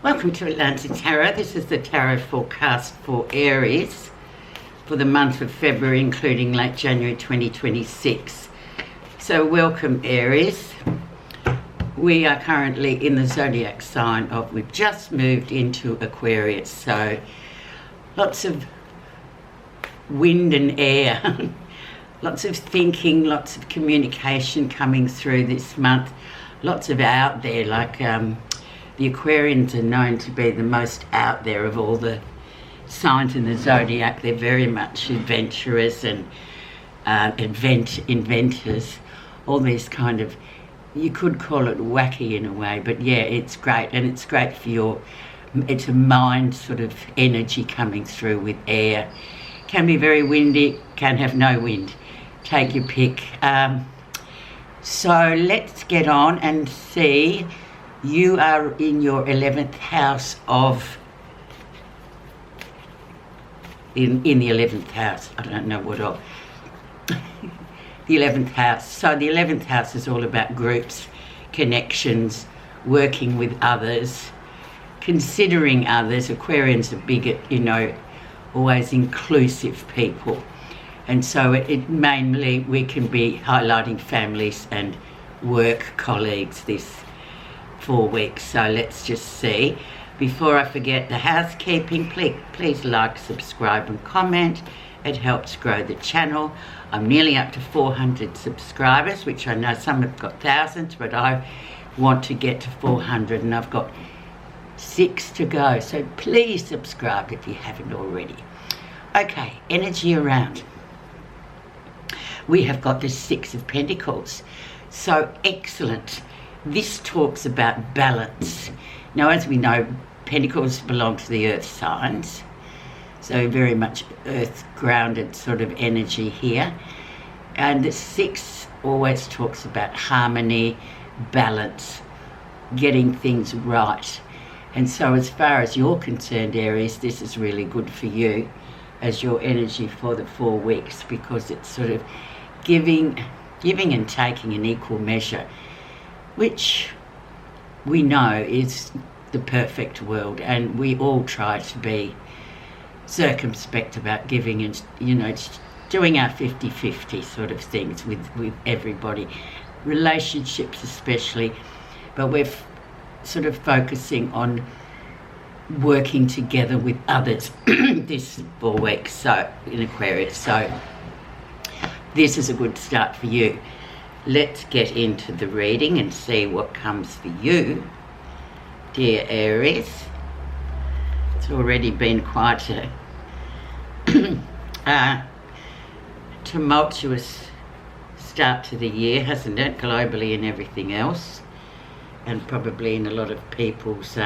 Welcome to Atlantic Tarot. This is the tarot forecast for Aries for the month of February, including late January 2026. So welcome, Aries. We are currently in the zodiac sign of, we've just moved into Aquarius, so lots of wind and air, lots of thinking, lots of communication coming through this month, lots of out there, like the Aquarians are known to be the most out there of all the signs in the zodiac. They're very much adventurers and inventors, all these kind of, you could call it wacky in a way, but yeah, it's great. And it's great for it's a mind sort of energy coming through with air. Can be very windy, can have no wind. Take your pick. So let's get on and see. You are in your 11th house of, in the 11th house, I don't know what of, the 11th house. So the 11th house is all about groups, connections, working with others, considering others. Aquarians are big at, always inclusive people. And so it mainly, we can be highlighting families and work colleagues this 4 weeks. So let's just see. Before I forget the housekeeping, please like, subscribe and comment. It helps grow the channel. I'm nearly up to 400 subscribers, which I know some have got thousands, but I want to get to 400 and I've got 6 to go. So please subscribe if you haven't already. Okay, energy around. We have got the 6 of Pentacles. So excellent. This talks about balance. Now, as we know, Pentacles belong to the earth signs, so very much earth grounded sort of energy here. And the 6 always talks about harmony, balance, getting things right. And so as far as you're concerned, Aries, this is really good for you as your energy for the 4 weeks, because it's sort of giving and taking in equal measure, which we know is the perfect world, and we all try to be circumspect about giving and, doing our 50-50 sort of things with everybody, relationships especially, but we're sort of focusing on working together with others this 4 weeks, so in Aquarius. So this is a good start for you. Let's get into the reading and see what comes for you, dear Aries. It's already been quite a tumultuous start to the year, hasn't it? Globally and everything else, and probably in a lot of people's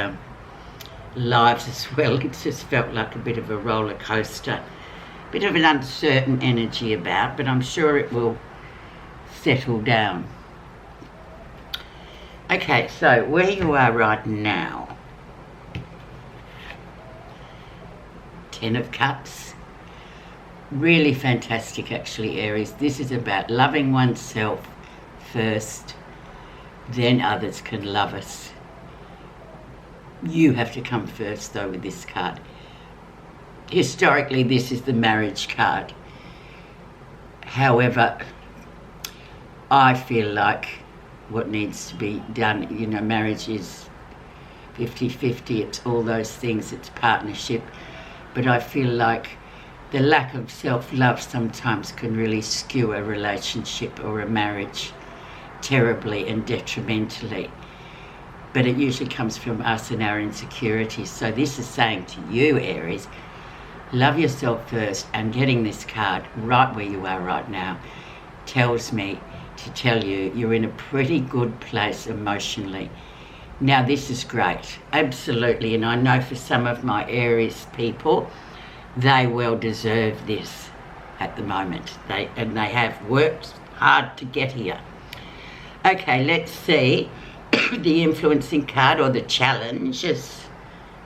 lives as well. It's just felt like a bit of a roller coaster, bit of an uncertain energy about, but I'm sure it will settle down. Okay, so where you are right now, 10 of Cups, really fantastic actually, Aries. This is about loving oneself first, then others can love us. You have to come first though with this card. Historically, this is the marriage card. However, I feel like what needs to be done, marriage is 50-50, it's all those things, it's partnership, but I feel like the lack of self-love sometimes can really skew a relationship or a marriage terribly and detrimentally, but it usually comes from us and our insecurities. So this is saying to you, Aries, love yourself first, and getting this card right where you are right now tells me to tell you you're in a pretty good place emotionally. Now this is great, absolutely, and I know for some of my Aries people, they well deserve this at the moment. They have worked hard to get here. Okay, let's see the influencing card, or the challenge, as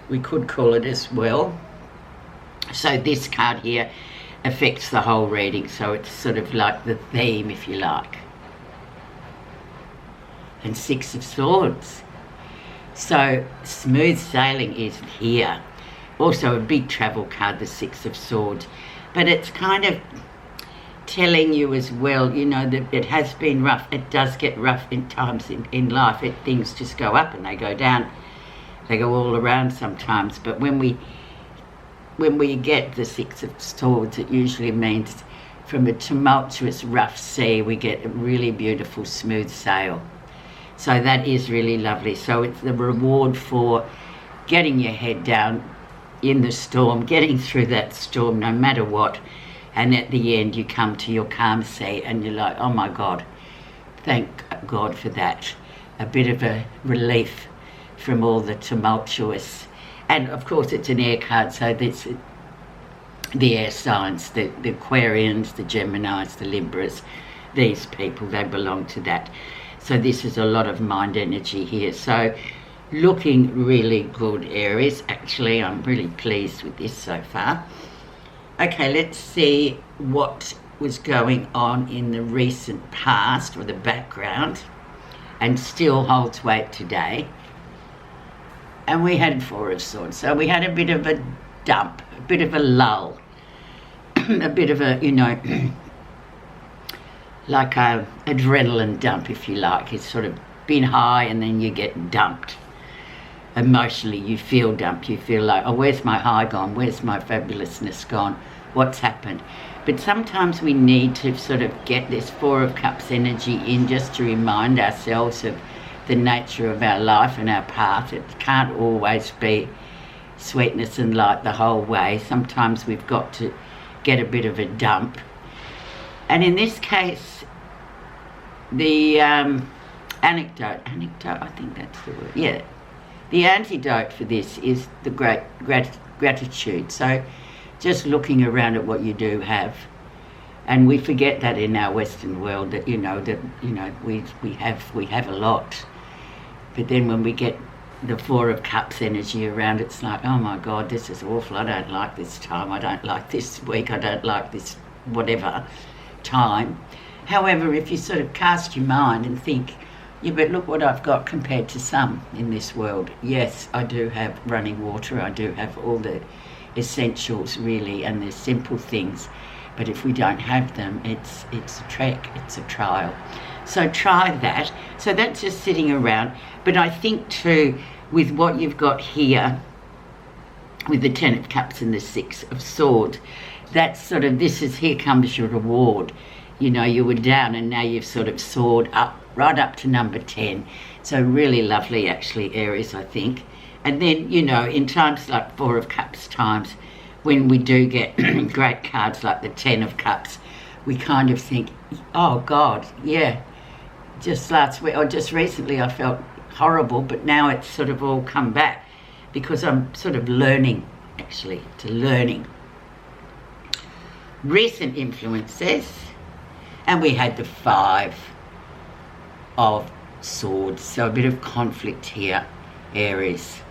we could call it as well. So this card here affects the whole reading, so it's sort of like the theme, if you like. And 6 of Swords. So smooth sailing is here. Also a big travel card, the Six of Swords. But it's kind of telling you as well, you know, that it has been rough. It does get rough in times in life. Things just go up and they go down. They go all around sometimes. But when we get the Six of Swords, it usually means from a tumultuous, rough sea, we get a really beautiful, smooth sail. So that is really lovely. So it's the reward for getting your head down in the storm, getting through that storm no matter what. And at the end, you come to your calm sea and you're like, oh my God, thank God for that. A bit of a relief from all the tumultuous. And of course, it's an air card, so that's the air signs, the Aquarians, the Geminis, the Libras, these people, they belong to that. So this is a lot of mind energy here. So looking really good, Aries. Actually, I'm really pleased with this so far. Okay, let's see what was going on in the recent past or the background and still holds weight today. And we had Four of Swords. So we had a bit of a dump, a bit of a lull, a bit of a, you know, like a adrenaline dump, if you like. It's sort of been high and then you get dumped. Emotionally, you feel dumped. You feel like, oh, where's my high gone? Where's my fabulousness gone? What's happened? But sometimes we need to sort of get this Four of Cups energy in just to remind ourselves of the nature of our life and our path. It can't always be sweetness and light the whole way. Sometimes we've got to get a bit of a dump. And in this case, the antidote, I think that's the word, yeah. The antidote for this is the great gratitude. So just looking around at what you do have. And we forget that in our Western world, that, we have a lot. But then when we get the Four of Cups energy around, it's like, oh my God, this is awful. I don't like this time. I don't like this week. I don't like this whatever time. However, if you sort of cast your mind and think, yeah, but look what I've got compared to some in this world. Yes, I do have running water. I do have all the essentials, really, and the simple things. But if we don't have them, it's a trek, it's a trial. So try that. So that's just sitting around. But I think too, with what you've got here, with the Ten of Cups and the Six of Swords, that's sort of, here comes your reward. You know, you were down and now you've sort of soared up, right up to number 10. So really lovely, actually, Aries, I think. And then, you know, in times like Four of Cups times, when we do get great cards like the Ten of Cups, we kind of think, oh God, yeah, just last week or just recently I felt horrible, but now it's sort of all come back because I'm sort of learning, actually, recent influences. And we had the Five of Swords, so a bit of conflict here, Aries.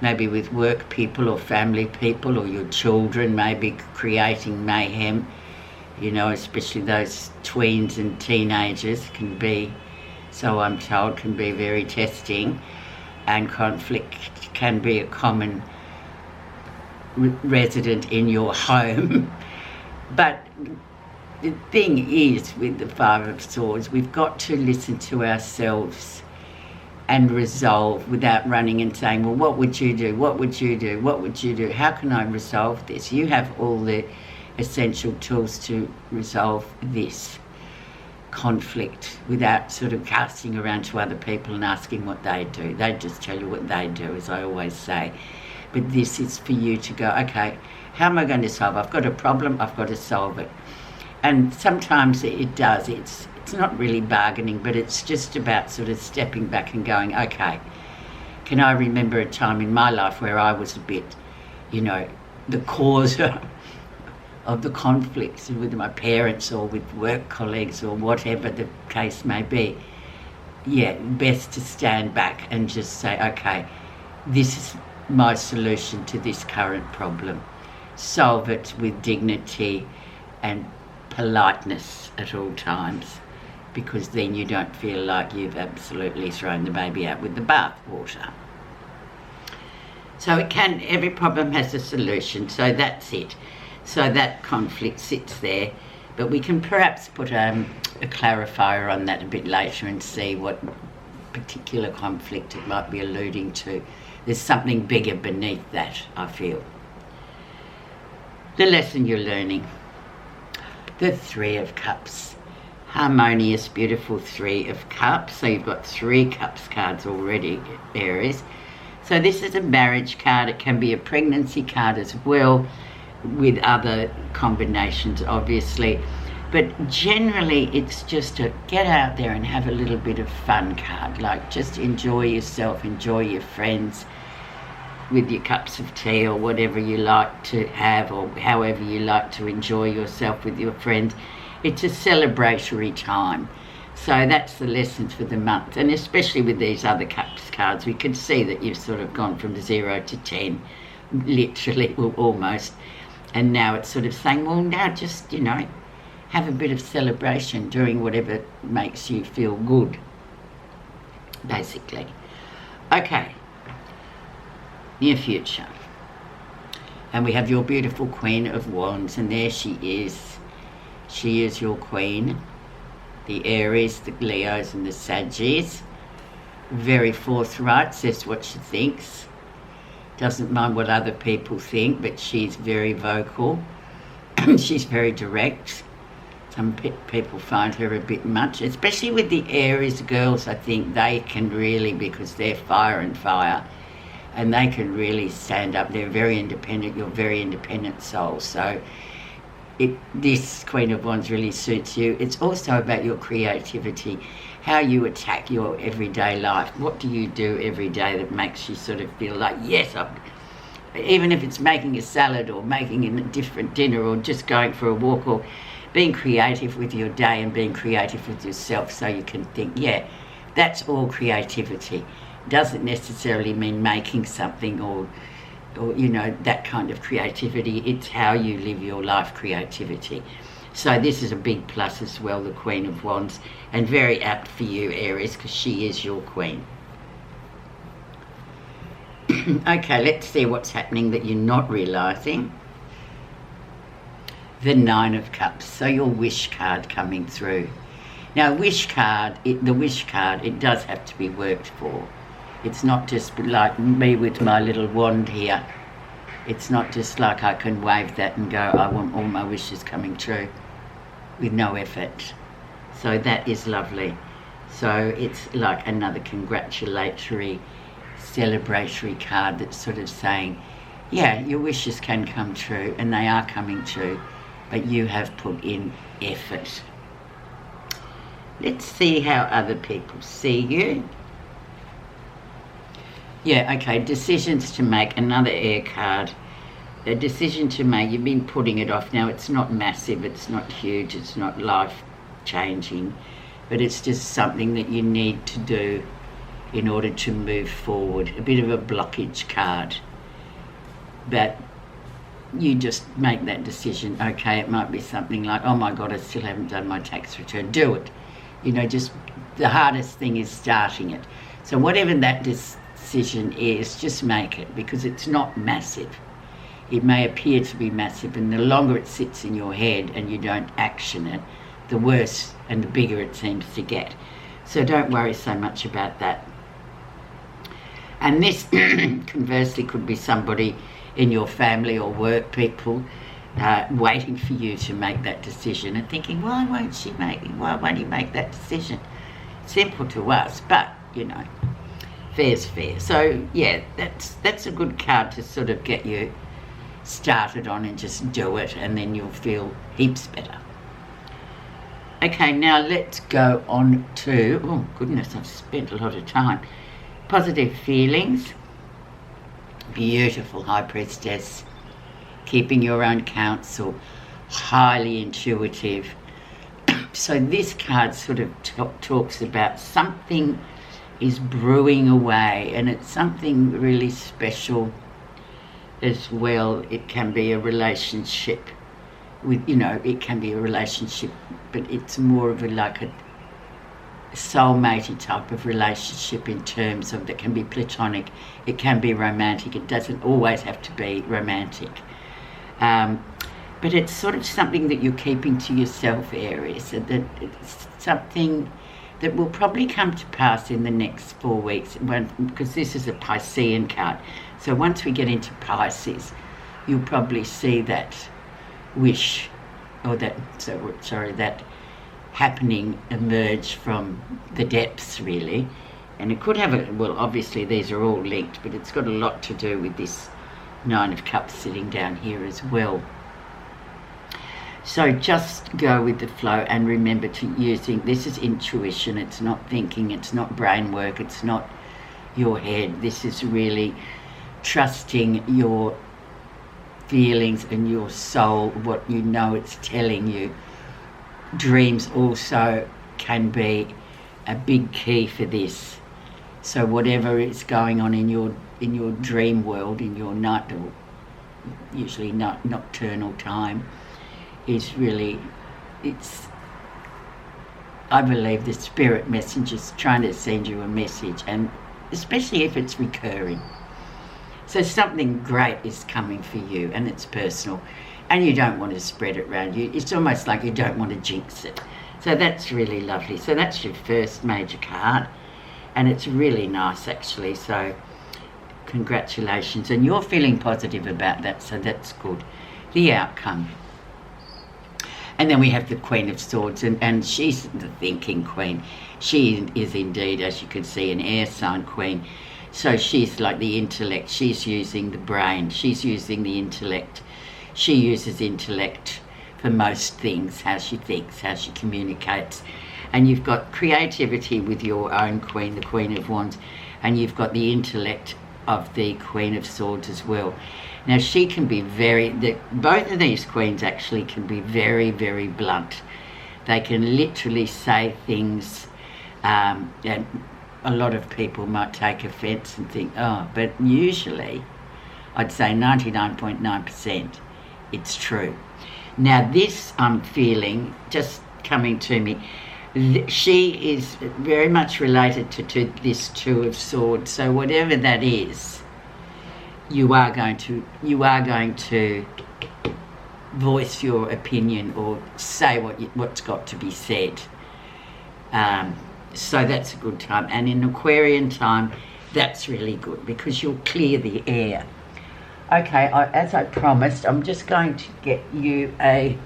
Maybe with work people or family people or your children, maybe creating mayhem. You know, especially those tweens and teenagers can be, so I'm told, can be very testing, and conflict can be a common resident in your home. But the thing is, with the Five of Swords, we've got to listen to ourselves and resolve without running and saying, well, what would you do? What would you do? What would you do? How can I resolve this? You have all the essential tools to resolve this conflict without sort of casting around to other people and asking what they do. They just tell you what they do, as I always say. But this is for you to go, okay, how am I going to solve? I've got a problem, I've got to solve it. And sometimes it does. It's not really bargaining, but it's just about sort of stepping back and going, okay, can I remember a time in my life where I was a bit, you know, the cause of the conflicts with my parents or with work colleagues or whatever the case may be. Yeah, best to stand back and just say, okay, this is my solution to this current problem. Solve it with dignity and politeness at all times, because then you don't feel like you've absolutely thrown the baby out with the bathwater. So every problem has a solution, so that's it. So that conflict sits there, but we can perhaps put a clarifier on that a bit later and see what particular conflict it might be alluding to. There's something bigger beneath that, I feel. The lesson you're learning. The Three of Cups. Harmonious, beautiful Three of Cups. So you've got 3 Cups cards already, Aries. So this is a marriage card. It can be a pregnancy card as well, with other combinations, obviously. But generally, it's just a get out there and have a little bit of fun card. Like, just enjoy yourself, enjoy your friends with your cups of tea or whatever you like to have, or however you like to enjoy yourself with your friends. It's a celebratory time. So that's the lessons for the month. And especially with these other cups cards, we can see that you've sort of gone from 0 to 10, literally, well, almost. And now it's sort of saying, well, now just, you know, have a bit of celebration, doing whatever makes you feel good, basically. Okay, near future. And we have your beautiful Queen of Wands, and there she is. She is your queen. The Aries, the Leos and the Saggies. Very forthright, says what she thinks. Doesn't mind what other people think, but she's very vocal. She's very direct. Some people find her a bit much, especially with the Aries girls. I think they can really, because they're fire and fire, and they can really stand up. They're very independent. You're very independent soul. So this Queen of Wands really suits you. It's also about your creativity, how you attack your everyday life. What do you do every day that makes you sort of feel like, yes, even if it's making a salad or making a different dinner or just going for a walk, or being creative with your day and being creative with yourself, so you can think, yeah, that's all creativity. Doesn't necessarily mean making something or you know, that kind of creativity. It's how you live your life creativity. So this is a big plus as well, the Queen of Wands, and very apt for you, Aries, because she is your queen. Okay, let's see what's happening that you're not realising. The Nine of Cups. So your wish card coming through. Now, wish card, the wish card, it does have to be worked for. It's not just like me with my little wand here. It's not just like I can wave that and go, I want all my wishes coming true, with no effort. So that is lovely. So it's like another congratulatory, celebratory card that's sort of saying, yeah, your wishes can come true, and they are coming true, but you have put in effort. Let's see how other people see you. Yeah, okay, decisions to make, another air card. A decision to make, you've been putting it off. Now, it's not massive, it's not huge, it's not life-changing, but it's just something that you need to do in order to move forward. A bit of a blockage card. But you just make that decision. Okay, it might be something like, oh my God, I still haven't done my tax return. Do it. You know, just the hardest thing is starting it. So whatever that decision is, just make it, because it's not massive. It may appear to be massive, and the longer it sits in your head and you don't action it, the worse and the bigger it seems to get. So don't worry so much about that. And this, conversely, could be somebody in your family or work, people waiting for you to make that decision and thinking, why won't he make that decision? Simple to us, but, you know, fair's fair. So, yeah, that's a good card to sort of get you started on, and just do it, and then you'll feel heaps better. Okay, now let's go on to, oh goodness, I've spent a lot of time. Positive feelings. Beautiful High Priestess. Keeping your own counsel. Highly intuitive. So this card sort of talks about something is brewing away, and it's something really special as well. It can be a relationship with, you know, it can be a relationship, but it's more of a soulmatey type of relationship in terms of that can be platonic, it can be romantic, it doesn't always have to be romantic. But it's sort of something that you're keeping to yourself, Aries, and that it's something that will probably come to pass in the next 4 weeks, because this is a Piscean card. So once we get into Pisces, you'll probably see that wish, or that happening emerge from the depths, really. And it could have well, obviously these are all linked, but it's got a lot to do with this Nine of Cups sitting down here as well. So just go with the flow and remember to using, this is intuition, it's not thinking, it's not brain work, it's not your head. This is really trusting your feelings and your soul, what you know it's telling you. Dreams also can be a big key for this. So whatever is going on in your dream world, in your night, usually nocturnal time, is really, it's, I believe the spirit messenger's trying to send you a message, and especially if it's recurring. So something great is coming for you, and it's personal, and you don't want to spread it around you. It's almost like you don't want to jinx it. So that's really lovely. So that's your first major card, and it's really nice actually. So congratulations, and you're feeling positive about that, so that's good. The outcome. And then we have the Queen of Swords, and she's the thinking queen. She is indeed, as you can see, an air sign queen. So she's like the intellect. She's using the brain. She's using the intellect. She uses intellect for most things, how she thinks, how she communicates. And you've got creativity with your own queen, the Queen of Wands, and you've got the intellect of the Queen of Swords as well. Now she can be both of these queens actually can be very, very blunt. They can literally say things and a lot of people might take offence and think, oh, but usually I'd say 99.9% it's true. Now this I'm feeling, just coming to me, she is very much related to this Two of Swords. So whatever that is, you are going to voice your opinion or say what's got to be said. So that's a good time. And in Aquarian time, that's really good because you'll clear the air. Okay, as I promised, I'm just going to get you a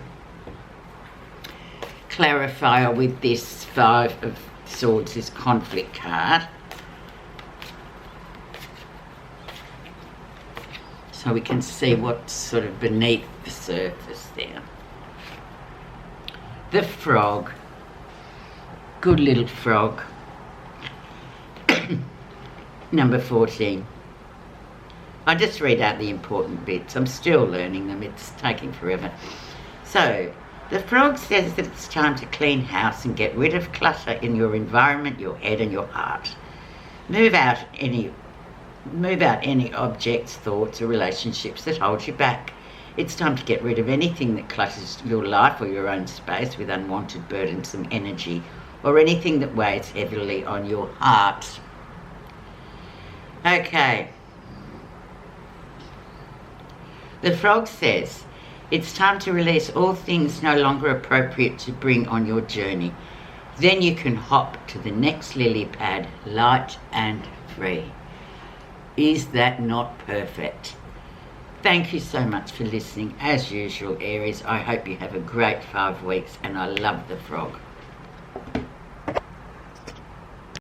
clarifier with this Five of Swords, this conflict card. So we can see what's sort of beneath the surface there. The frog. Good little frog. Number 14. I just read out the important bits. I'm still learning them. It's taking forever. So, the frog says that it's time to clean house and get rid of clutter in your environment, your head and your heart. Move out any objects, thoughts or relationships that hold you back. It's time to get rid of anything that clutters your life or your own space with unwanted burdensome energy or anything that weighs heavily on your heart. Okay. The frog says, it's time to release all things no longer appropriate to bring on your journey. Then you can hop to the next lily pad, light and free. Is that not perfect? Thank you so much for listening. As usual, Aries, I hope you have a great 5 weeks, and I love the frog.